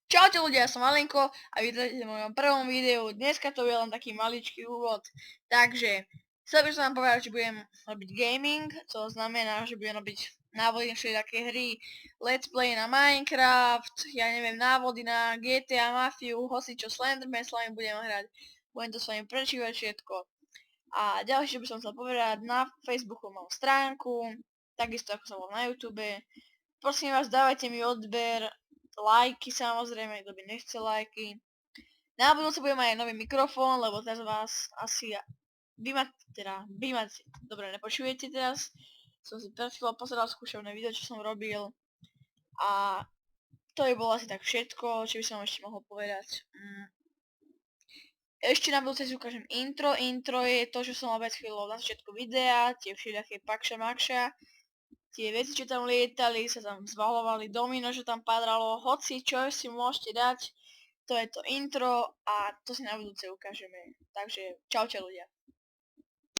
Čaute ľudia, ja som Alenko a vítajte v mojom prvom videu. Dneska to je len taký maličký úvod. Takže, chcel by som vám povedať, že budem robiť gaming, čo znamená, že budem robiť návody na všetké hry, let's play na Minecraft, ja neviem, návody na GTA, Mafiu, hocičo, Slenderman s vami budem hrať. Budem to s vami prečívať všetko. A ďalšie, čo by som chcel povedať, na Facebooku mám stránku, takisto ako som bol na YouTube. Prosím vás, dávajte mi odber, lajky samozrejme, kto by nechcel lajky. Na budúce budem mať aj nový mikrofón, lebo teraz vás asi vy ma dobre nepočujete teraz. Som si pred chvíľou pozeral skúšovné video, čo som robil. A to by bolo asi tak všetko, čo by som ešte mohol povedať. Ešte na budúce si ukážem intro. Intro je to, čo som mal pred chvíľou na začiatku videa, tie všelijaké pakša makša. Tie veci, čo tam lietali, sa tam zvalovali, domino, že tam padralo, hoci čo si môžete dať, to je to intro a to si na budúce ukážeme. Takže čaute ľudia.